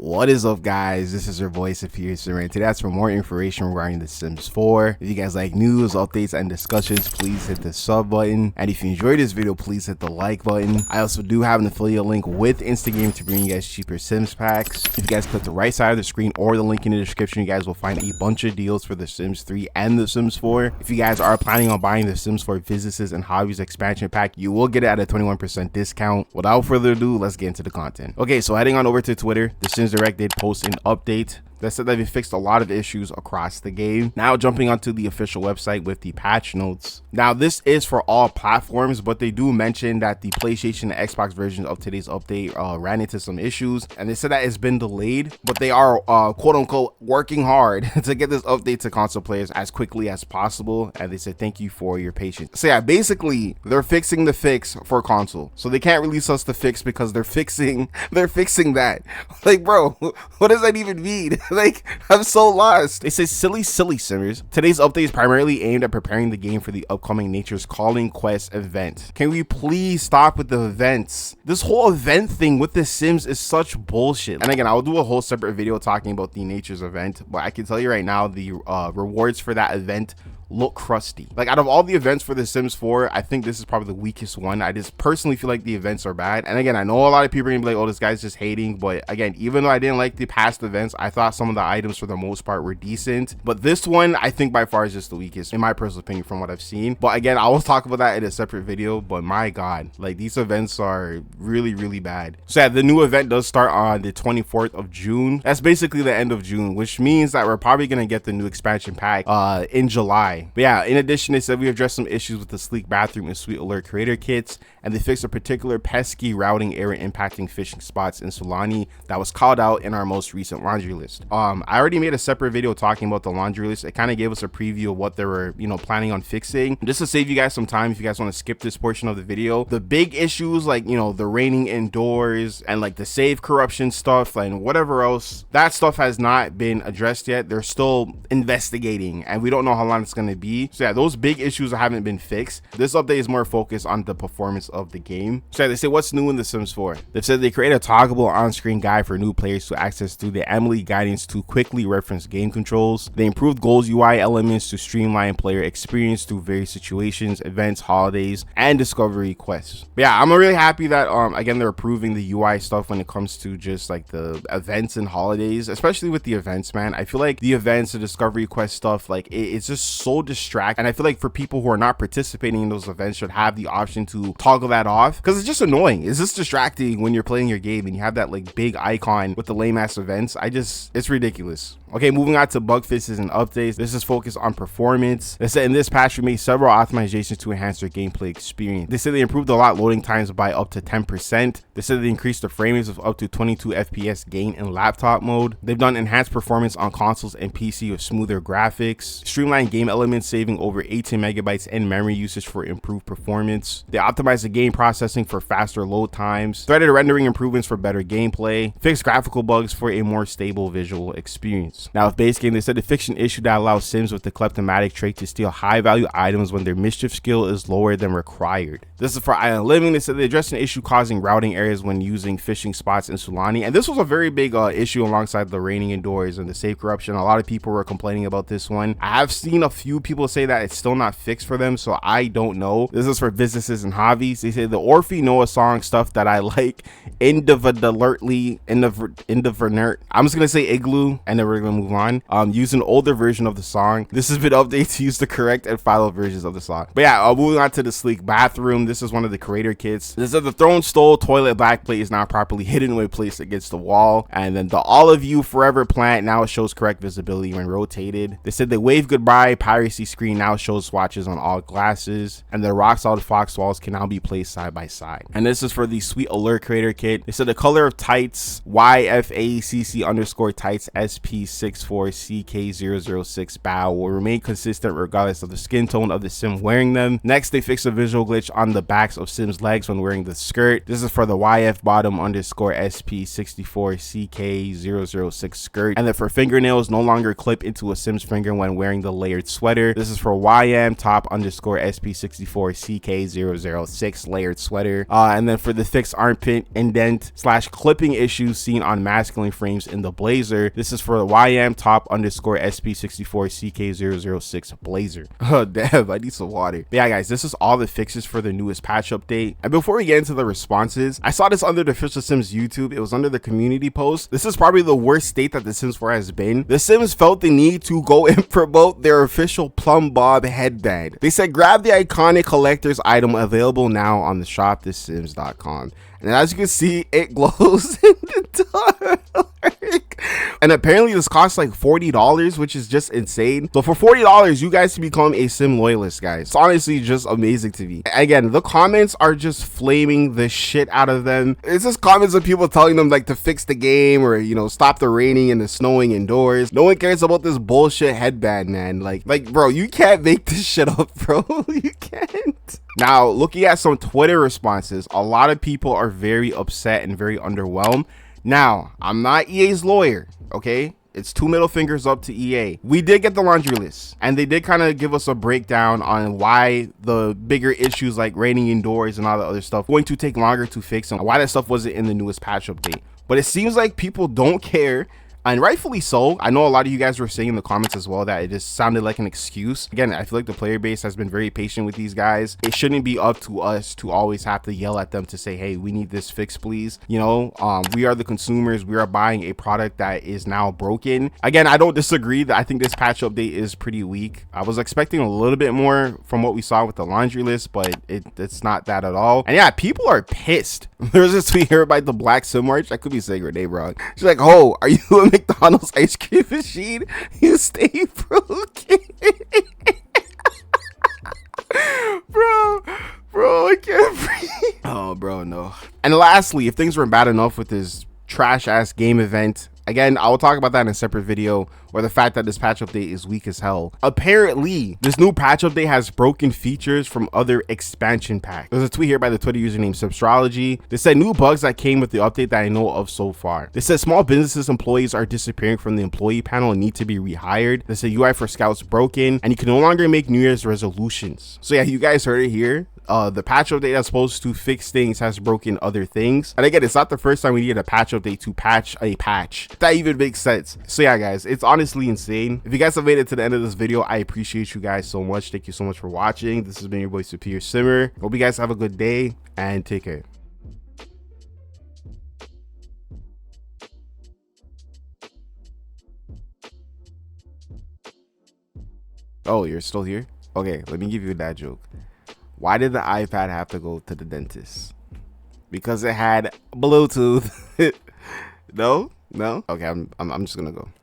What is up, guys? This is your voice of Pierce, and today that's for more information regarding The Sims 4. If you guys like news, updates, and discussions, please hit the sub button. And if you enjoyed this video, please hit the like button. I also do have an affiliate link with Instagame to bring you guys cheaper Sims packs. If you guys click the right side of the screen or the link in the description, you guys will find a bunch of deals for The Sims 3 and The Sims 4. If you guys are planning on buying The Sims 4 Businesses and Hobbies expansion pack, you will get it at a 21% discount. Without further ado, let's get into the content. Okay, so heading on over to Twitter, The Sims Direct did post an update that said that they fixed a lot of issues across the game. Now jumping onto the official website with the patch notes. Now this is for all platforms, but they do mention that the PlayStation and Xbox versions of today's update ran into some issues, and they said that it's been delayed, but they are quote unquote working hard to get this update to console players as quickly as possible. And they said thank you for your patience. So yeah, basically they're fixing the fix for console, so they can't release us the fix because they're fixing that. Like, bro, what does that even mean? Like, I'm so lost. They say silly simmers. Today's update is primarily aimed at preparing the game for the upcoming Nature's Calling quest event. Can we please stop with the events? This whole event thing with The Sims is such bullshit. And again, I'll do a whole separate video talking about the Nature's event, but I can tell you right now, the rewards for that event look crusty. Like, out of all the events for The Sims 4, I think this is probably the weakest one. I just personally feel like the events are bad. And again, I know a lot of people are gonna be like, oh, this guy's just hating, but again, even though I didn't like the past events, I thought some of the items for the most part were decent, but this one I think by far is just the weakest in my personal opinion from what I've seen. But again, I will talk about that in a separate video. But my god, like, these events are really bad. So yeah, the new event does start on the 24th of June. That's basically the end of June, which means that we're probably gonna get the new expansion pack in July. But yeah, in addition, they said we addressed some issues with the sleek bathroom and Sweet Alert creator kits, and they fixed a particular pesky routing error impacting fishing spots in Sulani that was called out in our most recent laundry list. I already made a separate video talking about the laundry list. It kind of gave us a preview of what they were, planning on fixing. Just to save you guys some time, if you guys want to skip this portion of the video, the big issues like, the raining indoors and like the save corruption stuff and whatever else, that stuff has not been addressed yet. They're still investigating, and we don't know how long it's going to be. So yeah, those big issues haven't been fixed. This update is more focused on the performance of the game. So yeah, they say what's new in The Sims 4. They've said they create a toggleable on-screen guide for new players to access through the Emily guidance to quickly reference game controls. They improved goals UI elements to streamline player experience through various situations, events, holidays, and discovery quests. But yeah, I'm really happy that again, they're improving the UI stuff when it comes to just like the events and holidays, especially with the events, man. I feel like the events, the discovery quest stuff, like it's just so distracting. And I feel like for people who are not participating in those events should have the option to toggle that off, because it's just annoying. It's just distracting when you're playing your game and you have that like big icon with the lame ass events. It's ridiculous. Okay, moving on to bug fixes and updates. This is focused on performance. They said in this patch we made several optimizations to enhance their gameplay experience. They said they improved a lot loading times by up to 10%. They said they increased the frame rates of up to 22 FPS gain in laptop mode. They've done enhanced performance on consoles and PC with smoother graphics, streamlined game elements, saving over 18 megabytes in memory usage for improved performance. They optimized the game processing for faster load times, threaded rendering improvements for better gameplay, fixed graphical bugs for a more stable visual experience. Now with base game, they said they fixed an issue that allows Sims with the kleptomatic trait to steal high value items when their mischief skill is lower than required. This is for Island Living. They said they addressed an issue causing routing areas when using fishing spots in Sulani, and this was a very big issue alongside the raining indoors and the save corruption. A lot of people were complaining about this one. I have seen a few people say that it's still not fixed for them, so I don't know. This is for Businesses and Hobbies. They say the Orphe Noah song stuff that I like individually I'm just gonna say Igloo, and then we're gonna move on. Use an older version of the song. This has been updated to use the correct and final versions of the song. But yeah, moving on to the sleek bathroom. This is one of the creator kits. This is the thrown stole toilet backplate is now properly hidden when placed against the wall, and then the All of You Forever plant now shows correct visibility when rotated. They said the wave goodbye piracy screen now shows swatches on all glasses, and the rock solid fox walls can now be placed side by side. And this is for the Sweet Alert creator kit. They said the color of tights YFACC_tights SP64CK006 bow will remain consistent regardless of the skin tone of the sim wearing them. Next, they fixed a visual glitch on the backs of Sims legs when wearing the skirt. This is for the YF bottom _SP64CK006 skirt. And then for fingernails, no longer clip into a Sim's finger when wearing the layered sweater. sweater. This is for YM top underscore SP64 CK006 layered sweater. And then for the fixed armpit indent slash clipping issues seen on masculine frames in the blazer, this is for the YM top underscore SP64 CK006 blazer. Oh damn, I need some water. But yeah guys, this is all the fixes for the newest patch update. And before we get into the responses, I saw this under the Official Sims YouTube. It was under the community post. This is probably the worst state that the Sims 4 has been. The Sims felt the need to go and promote their official Plum Bob headband. They said grab the iconic collector's item available now on the shopthesims.com. And as you can see, it glows in the dark. And apparently this costs like $40, which is just insane. So for $40, you guys can become a sim loyalist, guys. It's honestly just amazing to me. Again, the comments are just flaming the shit out of them. It's just comments of people telling them like to fix the game or, you know, stop the raining and the snowing indoors. No one cares about this bullshit headband, man. Like bro, you can't make this shit up, bro. You can't. Now, looking at some Twitter responses, a lot of people are very upset and very underwhelmed. Now, I'm not EA's lawyer, okay? It's 2 middle fingers up to EA. We did get the laundry list, and they did kind of give us a breakdown on why the bigger issues like raining indoors and all the other stuff going to take longer to fix and why that stuff wasn't in the newest patch update. But it seems like people don't care. And rightfully so. I know a lot of you guys were saying in the comments as well that it just sounded like an excuse. Again, I feel like the player base has been very patient with these guys. It shouldn't be up to us to always have to yell at them to say, hey, we need this fixed, please. You know, we are the consumers. We are buying a product that is now broken. Again, I don't disagree that I think this patch update is pretty weak. I was expecting a little bit more from what we saw with the laundry list, but it's not that at all. And yeah, people are pissed. There's this tweet here by the Black Sim March. I could be saying her name wrong. She's like, oh, are you a McDonald's ice cream machine? You stay broken. bro, I can't breathe. Oh, bro, no. And lastly, if things weren't bad enough with this trash ass game event, again, I will talk about that in a separate video, or the fact that this patch update is weak as hell. Apparently, this new patch update has broken features from other expansion packs. There's a tweet here by the Twitter username Substrology. They said new bugs that came with the update that I know of so far. They said small businesses employees are disappearing from the employee panel and need to be rehired. They said UI for scouts broken, and you can no longer make New Year's resolutions. So yeah, you guys heard it here. The patch update that's supposed to fix things has broken other things. And again, it's not the first time we need a patch update to patch a patch. That even makes sense. So yeah, guys, it's honestly insane. If you guys have made it to the end of this video, I appreciate you guys so much. Thank you so much for watching. This has been your boy Superior Simmer. Hope you guys have a good day and take care. Oh, you're still here? Okay, let me give you that joke. Why did the iPad have to go to the dentist? Because it had Bluetooth. No? Okay, I'm just gonna go.